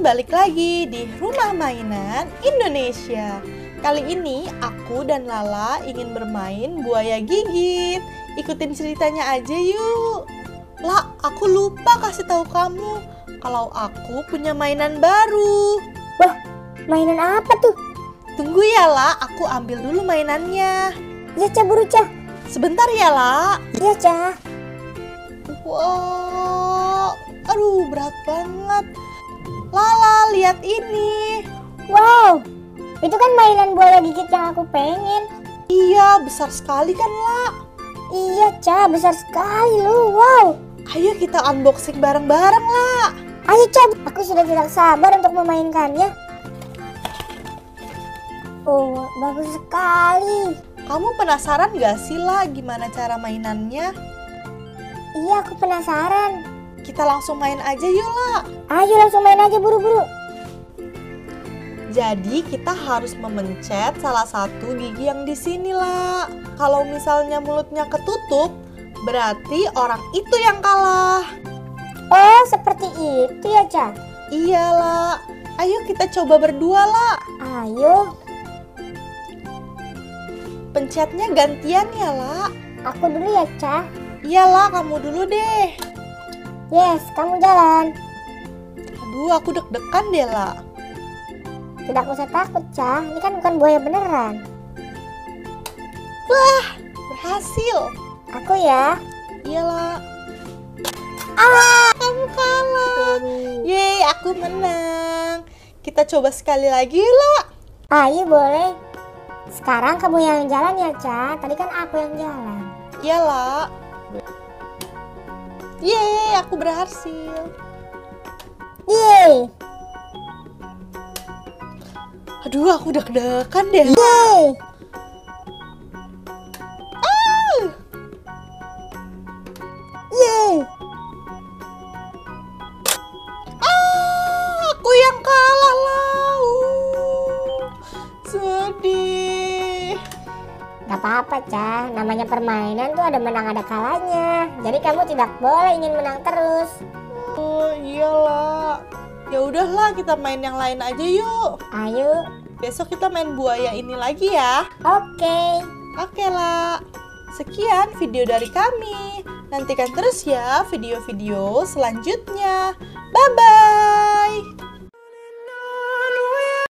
balik lagi di Rumah Mainan Indonesia. Kali ini aku dan Lala ingin bermain buaya gigit. Ikutin ceritanya aja yuk. La, aku lupa kasih tahu kamu kalau aku punya mainan baru. Wah, mainan apa tuh? Tunggu ya La, aku ambil dulu mainannya. Ya, Ca, buru, Ca. Sebentar ya La. Ya, Ca. Wow, aduh berat banget. Lala, lihat ini. Wow, itu kan mainan buaya gigit yang aku pengen. Iya, besar sekali kan, La? Iya, Ca, besar sekali loh. Wow. Ayo kita unboxing bareng-bareng, La. Ayo, Ca, aku sudah tidak sabar untuk memainkannya. Oh, bagus sekali. Kamu penasaran gak sih, La, gimana cara mainannya? Iya, aku penasaran. Kita langsung main aja yuk, La. Ayo langsung main aja, buru-buru. Jadi kita harus memencet salah satu gigi yang di sini, La. Kalau misalnya mulutnya ketutup, berarti orang itu yang kalah. Oh, seperti itu ya, Ca? Iya, La. Ayo kita coba berdua, La. Ayo. Pencetnya gantian ya, La. Aku dulu ya, Ca? Iya, La, kamu dulu deh. Yes, kamu jalan. Aduh, aku deg-degan deh, La. Tidak usah takut, Ca. Ini kan bukan buaya beneran. Wah, berhasil. Aku ya. Iya, La. Ah! Kamu kalah. Yeay, aku menang. Kita coba sekali lagi, La. Ayo, boleh. Sekarang kamu yang jalan ya, Ca. Tadi kan aku yang jalan. Iya, La. Yeay, aku berhasil. Yeay. Aduh, aku deg-degan deh. Yeay. Ah! Yeay. Aku yang kalah, La. Sedih. Gak apa-apa, Ca. Namanya permainan tuh ada menang ada kalahnya. Jadi kamu tidak boleh ingin menang terus. Oh, iyalah. Ya udahlah, kita main yang lain aja yuk. Ayo. Besok kita main buaya ini lagi ya. Oke. Oke lah. Sekian video dari kami. Nantikan terus ya video-video selanjutnya. Bye-bye.